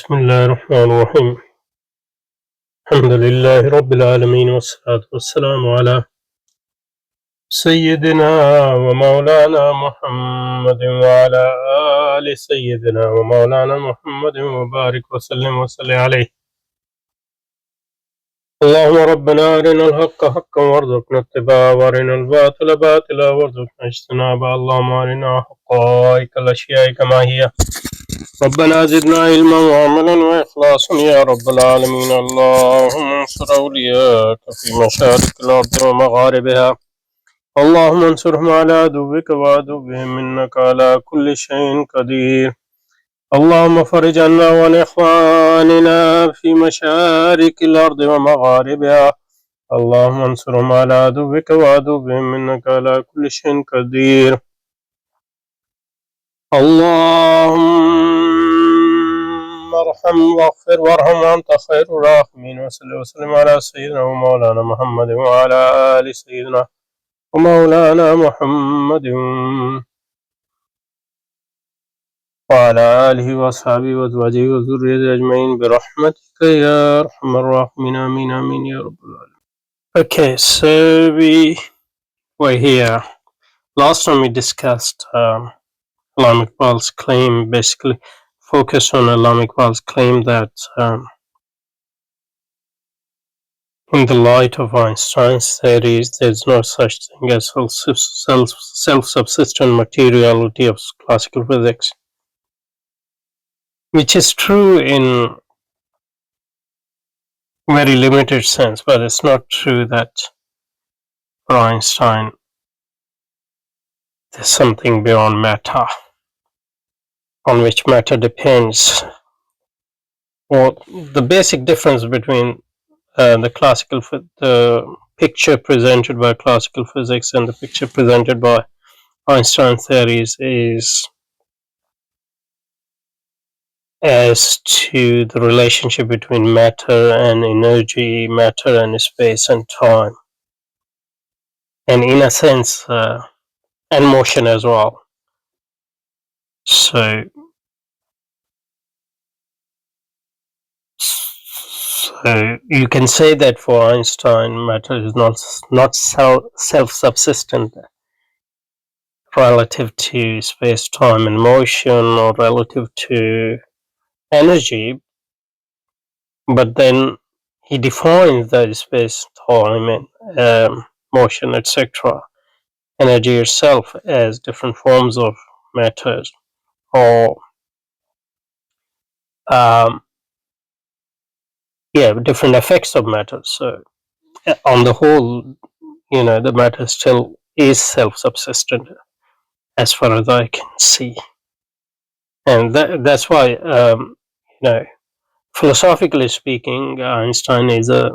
بسم الله الرحمن الرحيم الحمد لله رب العالمين والصلاة والسلام على سيدنا ومولانا محمد وعلى آل سيدنا ومولانا محمد وبارك وسلم عليه. اللهم ربنا أرنا الحق حقا وارزقنا اتباعه وأرنا الباطل باطلا وارزقنا اجتنابه. اللهم أرنا حقائق الأشياء كما هي، ربنا زدنا علما وعملا وإخلاصا يا رب العالمين. اللهم انصر أولياءك في مشارق الأرض ومغاربها، اللهم انصرهم على عدوك وعدوهم إنك على كل شيء قدير. اللهم فرج عنا وعن إخواننا في مشارق الأرض ومغاربها، اللهم انصرهم على عدوك وعدوهم إنك على كل شيء قدير. اللهم ارحم واغفر وارحم وأنت خير الراحمين. وصل وسلم على سيدنا ومولانا محمد وعلى آل سيدنا ومولانا محمد وعلى آله وأصحابه وأزواجه وذريته أجمعين برحمتك يا أرحم الراحمين. آمين آمين يا رب العالمين. Okay, so we were here. Last time we discussed Allama Iqbal's claim, basically focused on Allama Iqbal's claim that in the light of Einstein's theories, there is no such thing as self-subsistent materiality of classical physics, which is true in very limited sense, but it's not true that for Einstein there's something beyond matter, on which matter depends. Or the basic difference between the picture presented by classical physics and the picture presented by Einstein theories is as to the relationship between matter and energy, matter and space and time, and in a sense, and motion as well. So you can say that for Einstein, matter is not self-subsistent relative to space, time, and motion, or relative to energy, but then he defines the space, time, and motion, etc., energy itself as different forms of matter, or different effects of matter. So on the whole, the matter still is self-subsistent as far as I can see, and that's why philosophically speaking, Einstein is a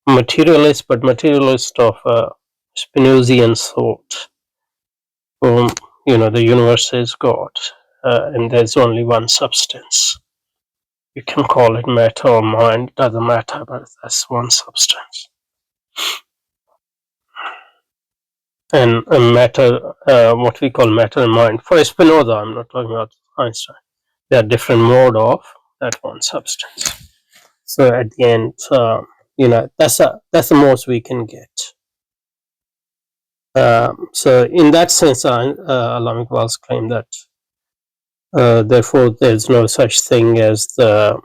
materialist, but materialist of a Spinozan sort. The universe is God, and there's only one substance. You can call it matter or mind, doesn't matter, but that's one substance. And matter, what we call matter and mind, for Spinoza, I'm not talking about Einstein, they are different mode of that one substance. So at the end, that's the most we can get. So in that sense, Allama Iqbal's claim that therefore there's no such thing as the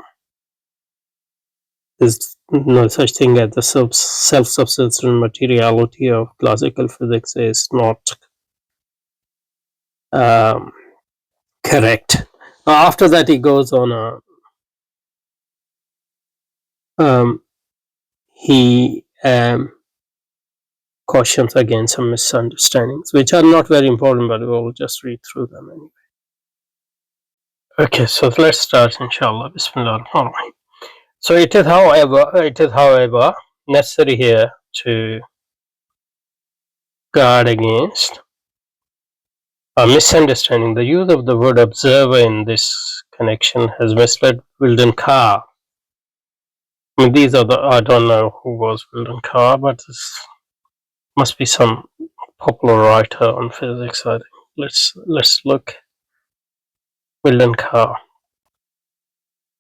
self-subsistent materiality of classical physics is not correct. After that, he goes on he cautions against some misunderstandings, which are not very important, but we'll just read through them anyway. Okay, so let's start, inshallah. Bismillah ar-Rahman ar-Rahim. So it is, however, necessary here to guard against a misunderstanding. The use of the word observer in this connection has misled Wildon Carr. I mean, I don't know who was Wildon Carr, but this must be some popular writer on physics, I think. Let's look. Wildon Carr.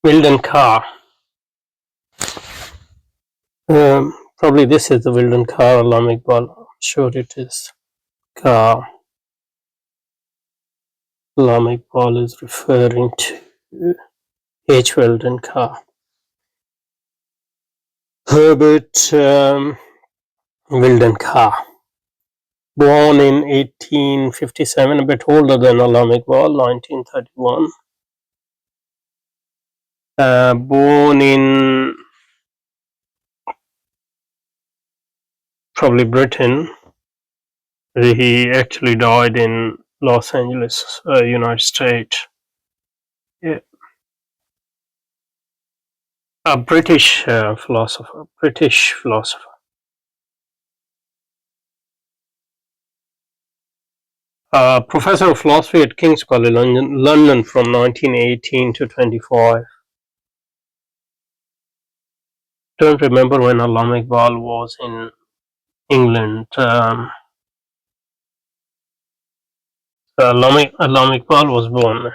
Wildon Carr. Probably this is the Wildon Carr, Allama Iqbal. I'm sure it is. Carr. Allama Iqbal is referring to H. Wildon Carr. Herbert Wildon Carr. Born in 1857, a bit older than Allama Iqbal, 1931. Born in probably Britain. He actually died in Los Angeles, United States. Yeah. A British philosopher. Professor of philosophy at King's College London from 1918 to 25. Don't remember when Allama Iqbal was in England. Allama Iqbal was born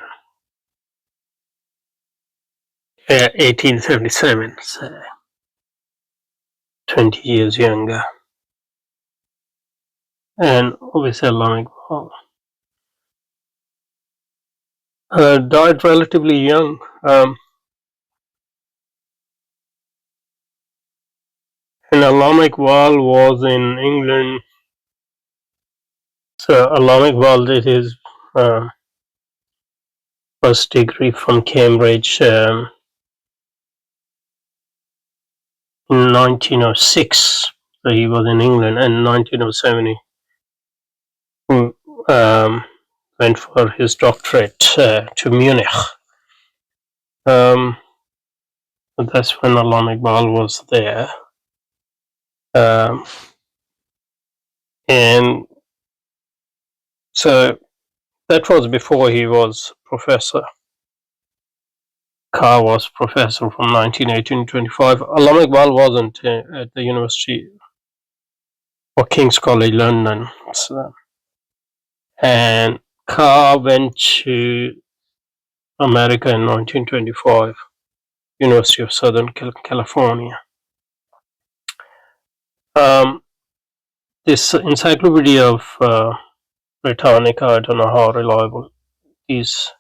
1877, so 20 years younger. And obviously Allama Iqbal died relatively young. And Allama Iqbal was in England. So Allama Iqbal did his first degree from Cambridge in 1906. So he was in England, and in 1907 he went for his doctorate to Munich. That's when Allama Iqbal was there. And so that was before he was professor. Carr was professor from 1918 to 25. Allama Iqbal wasn't at the University or King's College London. So, and Carr went to America in 1925, University of Southern California. This encyclopedia of Britannica, I don't know how reliable is,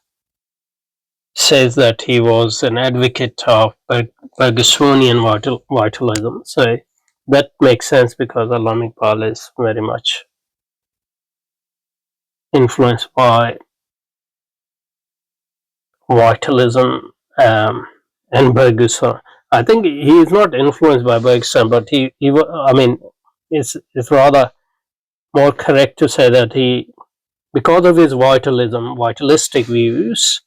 says that he was an advocate of Bergsonian vitalism. So that makes sense because Allama Iqbal is very much influenced by vitalism and Bergson. I think he is not influenced by Bergson, but it's rather more correct to say that he, because of his vitalistic views,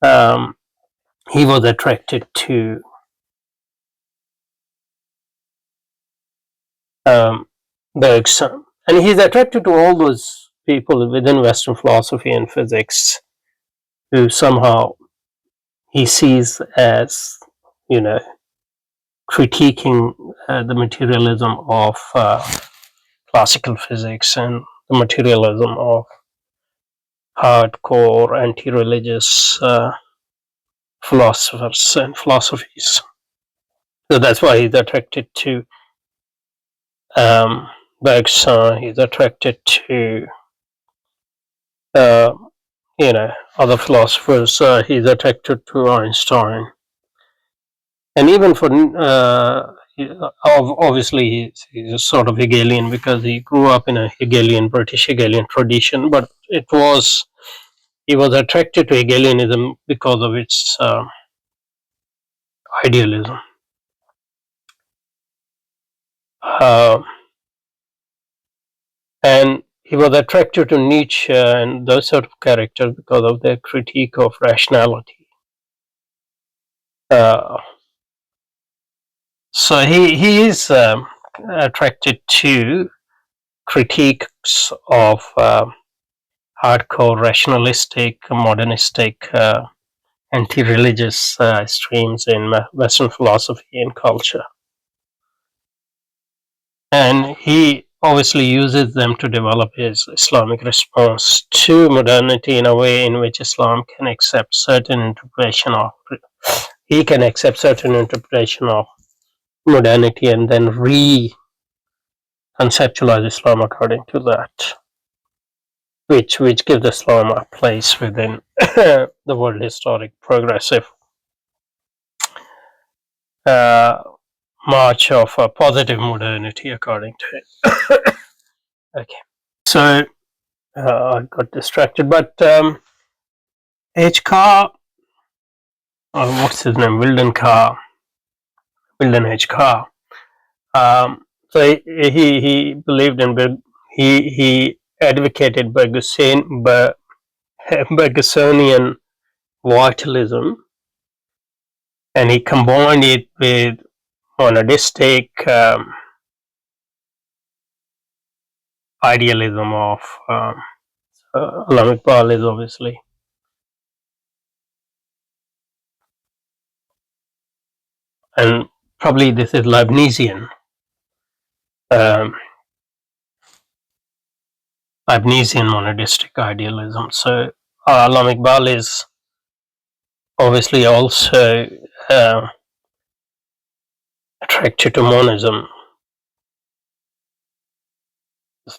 he was attracted to Bergson, and he's attracted to all those people within Western philosophy and physics who somehow he sees as, critiquing the materialism of classical physics and the materialism of hardcore anti-religious philosophers and philosophies. So that's why he's attracted to Bergson. He's attracted to other philosophers. He's attracted to Einstein, and even for obviously he's a sort of Hegelian because he grew up in a British Hegelian tradition. But he was attracted to Hegelianism because of its idealism. And he was attracted to Nietzsche and those sort of characters because of their critique of rationality. So he is attracted to critiques of hardcore rationalistic, modernistic, anti-religious streams in Western philosophy and culture. And he obviously uses them to develop his Islamic response to modernity in a way in which Islam can accept certain interpretation of he can accept certain interpretation of modernity and then conceptualize Islam according to that, which gives Islam a place within the world historic progressive uh, march of positive modernity, according to him. Okay, so I got distracted, but H. Carr, what's his name? Wildon H. Carr. So he believed in he advocated Bergsonian vitalism, and he combined it with monistic idealism of Allama Iqbal is obviously, and probably this is Leibnizian monistic idealism. So Allama Iqbal is obviously also attracted to monism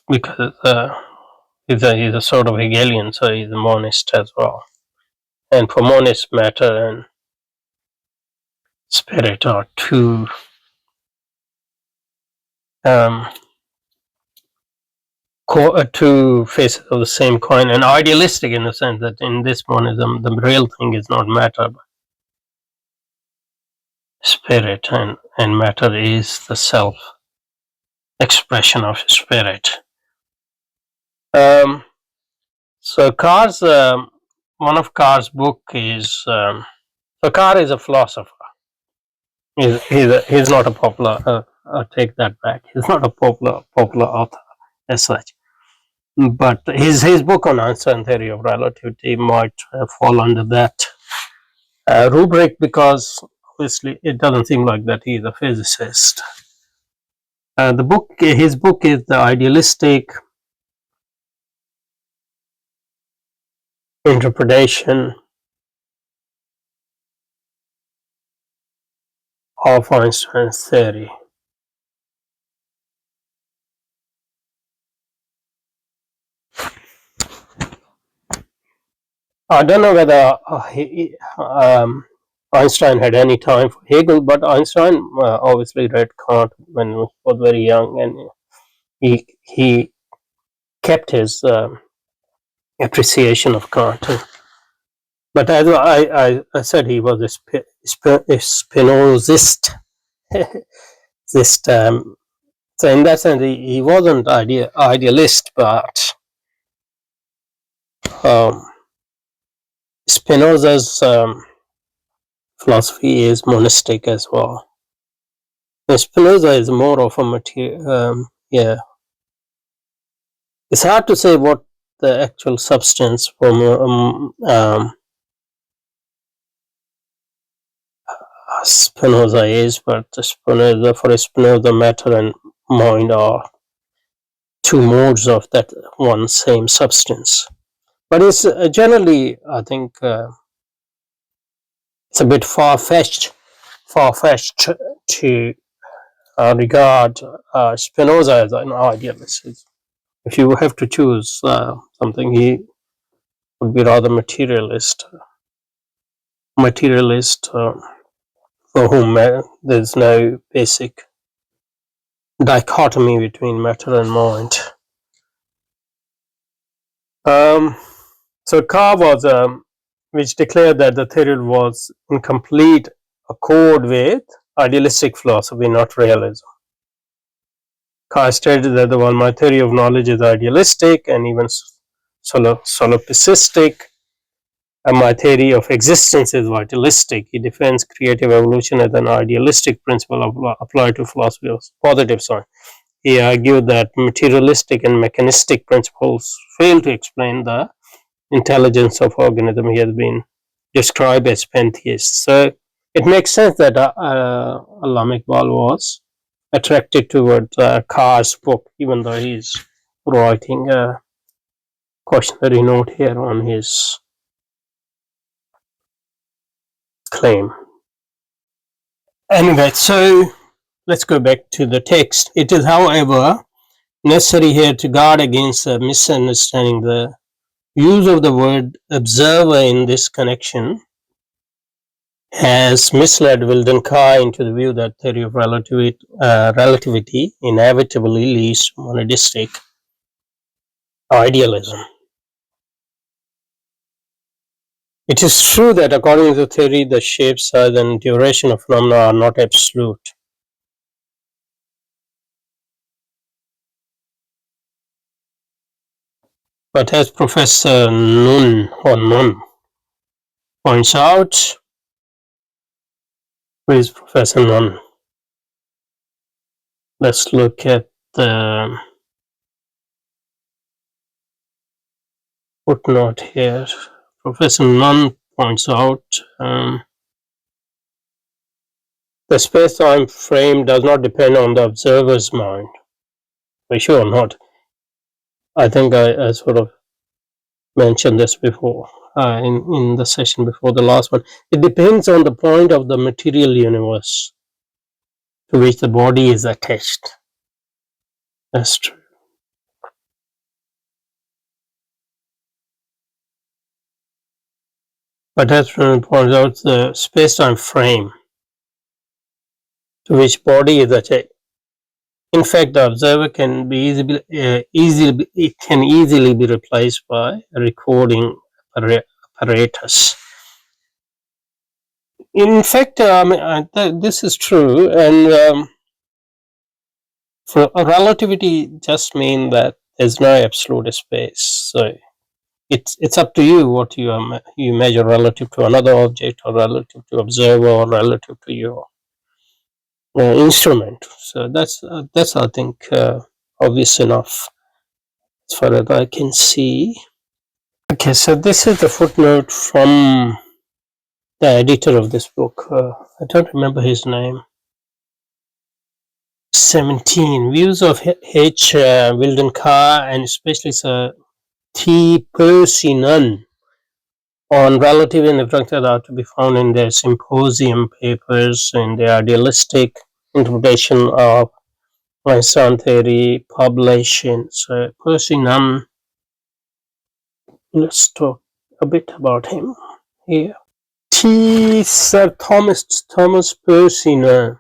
because he's a sort of Hegelian, so he's a monist as well. And for monist, matter and spirit are two two faces of the same coin, and idealistic in the sense that in this monism, the real thing is not matter, but spirit, and matter is the self expression of spirit. So Carr's one of Carr's book is so Carr is a philosopher. He's not a popular. I take that back. He's not a popular author as such. But his book on Einstein theory of relativity might fall under that rubric, because obviously it doesn't seem like that he's a physicist. His book is the idealistic interpretation of Einstein's theory. I don't know whether Einstein had any time for Hegel, but Einstein obviously read Kant when he was very young, and he kept his appreciation of Kant. But as I said, he was a Spinozist. So in that sense, he wasn't idealist, but Spinoza's philosophy is monistic as well. And Spinoza is more of a material. It's hard to say what the actual substance for Spinoza is, but for Spinoza, matter and mind are two modes of that one same substance. But it's generally, I think, it's a bit far-fetched to regard Spinoza as an idealist. If you have to choose something, he would be rather materialist for whom there's no basic dichotomy between matter and mind. So Carr was, which declared that the theory was in complete accord with idealistic philosophy, not realism. Carr stated that while my theory of knowledge is idealistic and even solipsistic, and my theory of existence is vitalistic, he defends creative evolution as an idealistic principle applied to philosophy of positive science. He argued that materialistic and mechanistic principles fail to explain the intelligence of organism. He has been described as pantheist. So it makes sense that Allama Iqbal was attracted toward Carr's book, even though he's writing a cautionary note here on his claim. Anyway, so let's go back to the text. It is, however, necessary here to guard against misunderstanding the use of the word observer in this connection has misled Wildon Carr into the view that theory of relativity inevitably leads to monistic idealism. It is true that according to the theory, the shape, size, and duration of phenomena are not absolute. But as Professor Nunn points out, where is Professor Nunn? Let's look at the footnote here. Professor Nunn points out the space-time frame does not depend on the observer's mind. For sure not. I think I sort of mentioned this before in the session before the last one. It depends on the point of the material universe to which the body is attached. That's true. But as Nunn points out, the space-time frame to which body is attached. In fact, the observer can be easily be replaced by a recording apparatus. In fact, this is true, and for relativity just means that there's no absolute space. So it's up to you what you measure relative to another object, or relative to observer, or relative to your instrument. So that's I think obvious enough as far as I can see. Okay, so this is the footnote from the editor of this book. I don't remember his name. 17 views of H. Wildon Carr and especially Sir T. Percy Nunn on relativity and differential are to be found in their symposium papers and their idealistic interpretation of Einstein theory publication. So Percy Nunn, let's talk a bit about him here. Sir Thomas Percy Nunn.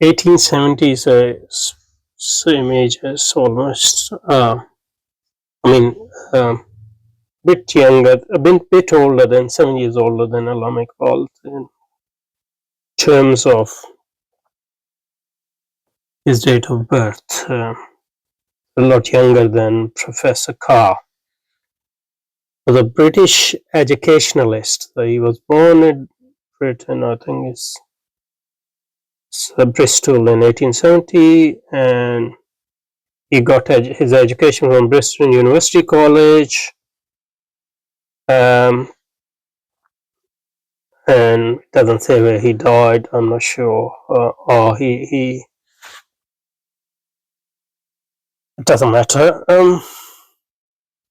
1870s, same age as almost. Bit younger, a bit older than 7 years older than Allama Iqbal in terms of his date of birth. A lot younger than Professor Carr. Was a British educationalist. So he was born in Britain, I think it's Bristol in 1870, and he got his education from Bristol University College, and it doesn't say where he died. I'm not sure, or he it doesn't matter.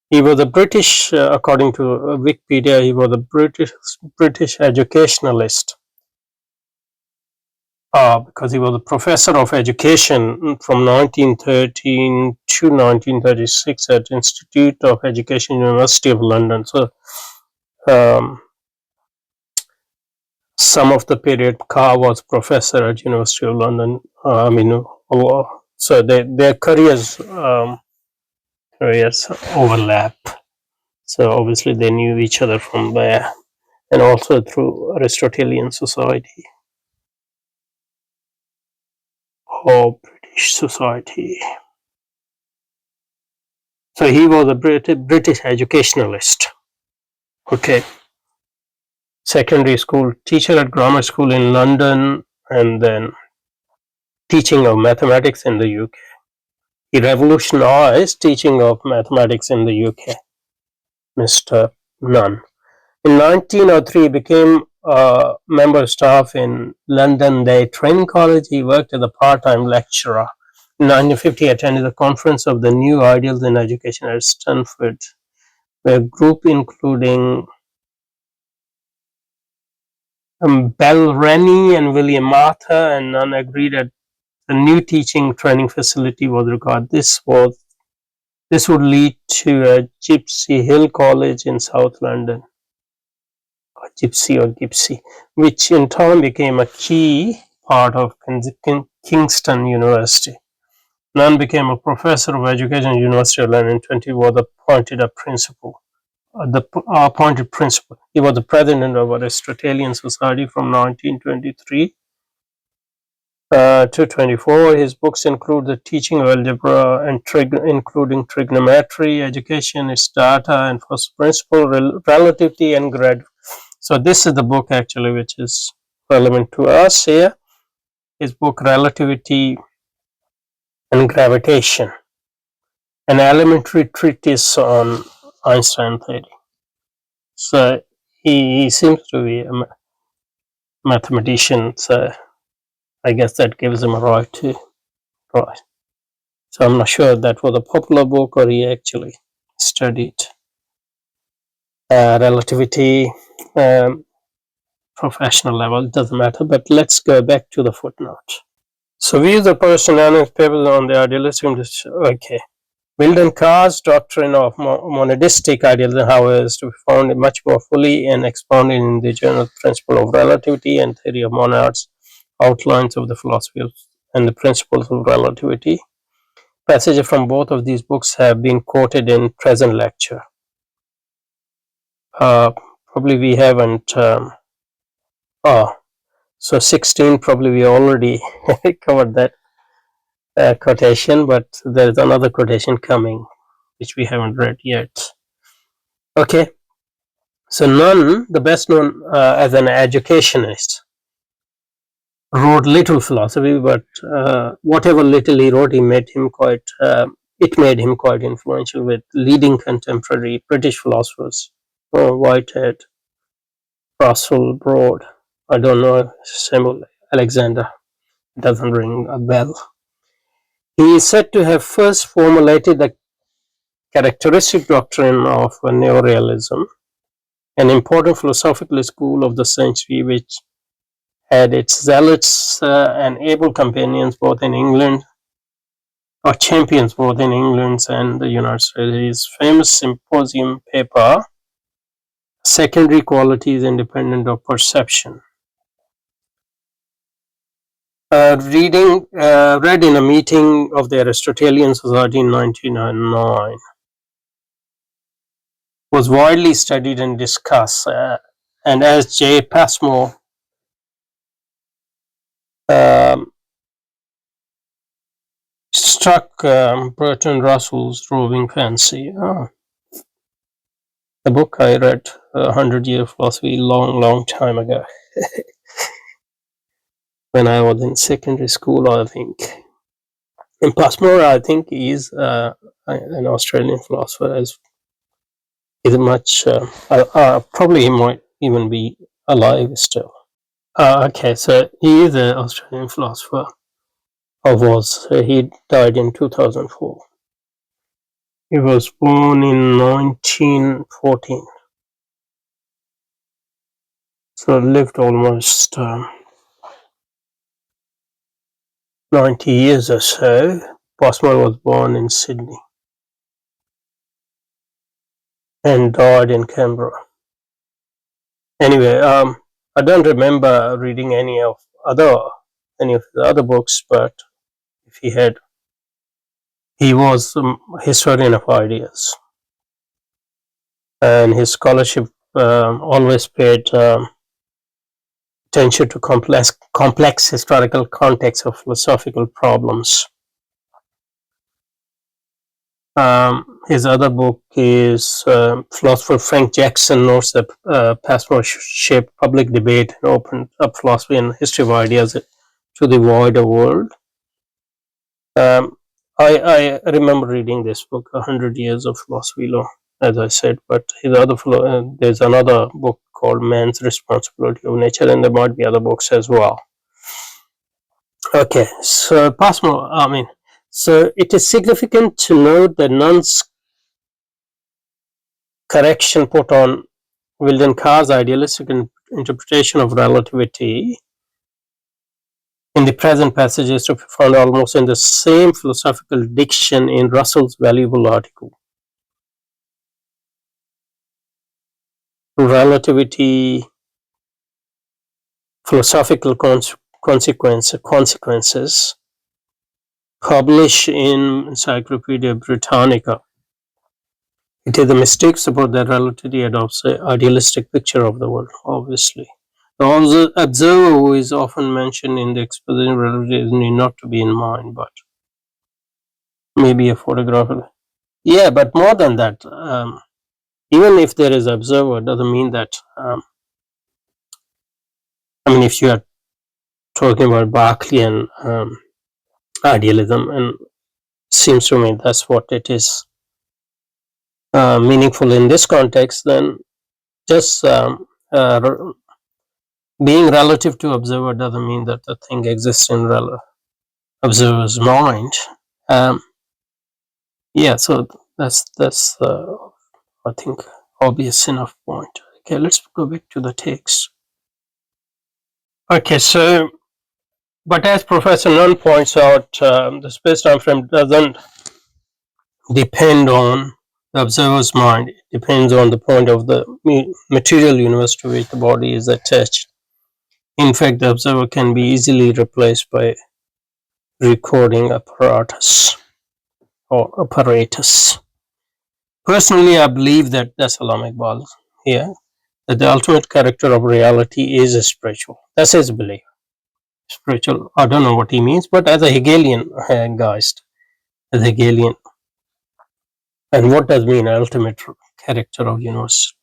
He was a British, according to Wikipedia, he was a British educationalist. Because he was a professor of education from 1913 to 1936 at Institute of Education, University of London. So, some of the period Carr was professor at University of London. So their careers overlap. So obviously they knew each other from there, and also through Aristotelian society. Or British society. So he was a British educationalist. Okay. Secondary school teacher at grammar school in London, and then teaching of mathematics in the UK. He revolutionized teaching of mathematics in the UK, Mr. Nunn. In 1903, became a member of staff in London Day Training College. He worked as a part-time lecturer. In 1950, attended the conference of the New Ideals in Education at Stanford, where a group including Bell Rennie and William Arthur and Nunn agreed that the new teaching training facility was required. This would lead to a Gypsy Hill College in South London, or Gypsy, which in turn became a key part of Kingston University. Nunn became a professor of education at the University of London. In 20 was appointed principal. He was the president of Aristotelian Society from 1923 to 24. His books include the teaching of algebra and including trigonometry, education, its data, and first principle, relativity, and grad. So this is the book actually which is relevant to us here. His book Relativity and Gravitation, an elementary treatise on Einstein theory. So he seems to be a mathematician, so I guess that gives him a right to write. So I'm not sure that was a popular book or he actually studied relativity professional level, doesn't matter, but let's go back to the footnote. So we use the person and his papers on the idealistic. Okay. Wildon Carr's doctrine of monistic idealism, however, is to be found much more fully and expounded in the general principle of relativity and theory of monads, outlines of the philosophy and the principles of relativity. Passages from both of these books have been quoted in present lecture. Probably we haven't. So 16 probably we already covered that quotation, but there is another quotation coming which we haven't read yet. Okay, so Nunn, the best known as an educationalist, wrote little philosophy, but whatever little he wrote, it made him quite influential with leading contemporary British philosophers, Whitehead, Russell, Broad. I don't know, Samuel Alexander, doesn't ring a bell. He is said to have first formulated the characteristic doctrine of neorealism, an important philosophical school of the century which had its zealots and able companions both in England, or champions both in England and the United States. His famous symposium paper, Secondary Qualities Independent of Perception, read in a meeting of the Aristotelian Society in 1909, was widely studied and discussed, and as J. Passmore struck Bertrand Russell's roving fancy. The book I read, 100 Year Philosophy, long time ago, when I was in secondary school, I think. And Passmore, I think, is an Australian philosopher. Is much probably he might even be alive still. Okay, so he is an Australian philosopher, or was. He died in 2004. He was born in 1914, so lived almost 90 years or so. Passmore was born in Sydney and died in Canberra. Anyway, I don't remember reading any of the other books, but if he had, he was a historian of ideas, and his scholarship always paid attention to complex historical context of philosophical problems. His other book is philosopher Frank Jackson notes that Passmore shaped public debate and opened up philosophy and history of ideas to the wider world. I remember reading this book, 100 Years of Philosophy Law, as I said, but his other there's another book called Man's Responsibility of Nature, and there might be other books as well. Okay, so So it is significant to note that Nunn's correction put on Wildon Carr's idealistic interpretation of relativity in the present passage is to be found almost in the same philosophical diction in Russell's valuable article, Relativity, Philosophical Consequences, published in Encyclopedia Britannica. It is a mistake to suppose that relativity adopts an idealistic picture of the world, obviously. The observer who is often mentioned in the exposition of relativity need not to be in mind, but maybe a photographer. Yeah, but more than that, even if there is observer, doesn't mean that, if you are talking about Berkeleyan idealism, and seems to me that's what it is meaningful in this context, then just being relative to observer doesn't mean that the thing exists in observer's mind. Yeah, so that's I think obvious enough point. Okay, let's go back to the text. Okay, so but as Professor Nunn points out, the space-time frame doesn't depend on the observer's mind. It depends on the point of the material universe to which the body is attached. In fact, the observer can be easily replaced by recording apparatus or apparatus. Personally, I believe that's Allama Iqbal here, that the ultimate character of reality is spiritual. That's his belief. Spiritual, I don't know what he means, but as a Hegelian Geist, as Hegelian. And what does mean ultimate character of universe?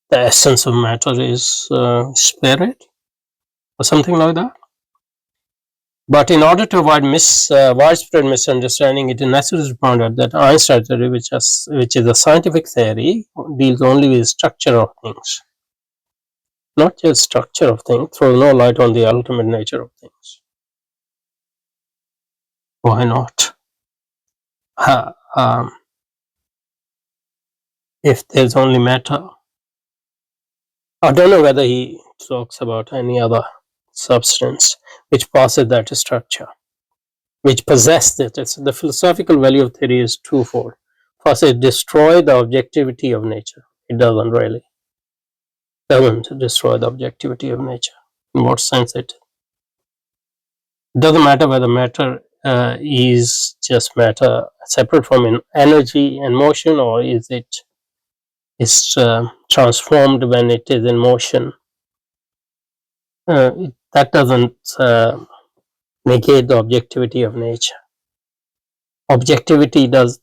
The essence of matter is spirit or something like that. But in order to avoid widespread misunderstanding, it is necessary to point out that Einstein theory, which is a scientific theory, deals only with structure of things, not just structure of things, throws no light on the ultimate nature of things. Why not? If there's only matter, I don't know whether he talks about any other substance which passes that structure, which possesses it. The philosophical value of theory is twofold. First, it destroys the objectivity of nature. It doesn't destroy the objectivity of nature. In what sense it doesn't matter whether matter is just matter separate from energy and motion, or is it transformed when it is in motion. That doesn't negate the objectivity of nature. Objectivity does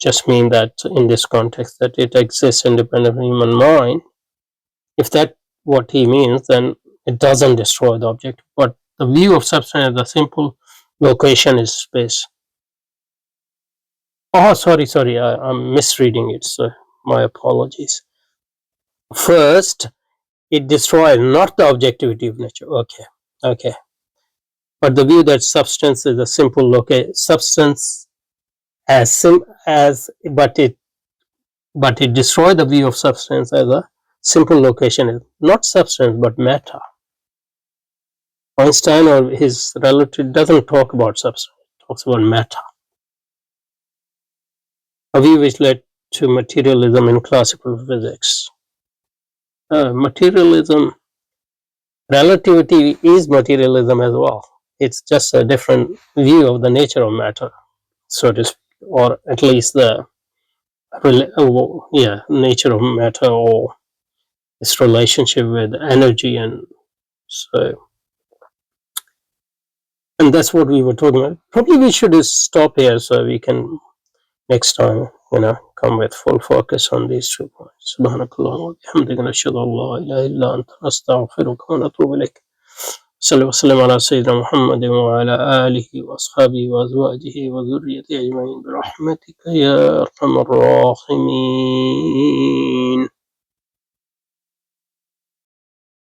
just mean that in this context that it exists independent of human mind. If that's what he means, then it doesn't destroy the object. But the view of substance as a simple location is space. Oh, sorry, I'm misreading it, so my apologies. First, it destroys not the objectivity of nature. Okay. But the view that substance is a simple substance but it destroys the view of substance as a simple location, not substance but matter. Einstein or his relative doesn't talk about substance, it talks about matter. A view which led to materialism in classical physics. Materialism, relativity is materialism as well. It's just a different view of the nature of matter, so to speak, or at least the nature of matter, or its relationship with energy, and that's what we were talking about. Probably we should stop here so we can next time come with full focus on these 2 points. Subhanakallah wa bihamdika nashhadu an la ilaha illa anta nastaghfiruka wa natubu ilayk. Sallallahu alaihi wa sallam ala sayyidina Muhammadin wa ala alihi wa ashabihi wa azwajihi wa dhurriyyatihi ajma'in bi rahmatika ya arhamar rahimin.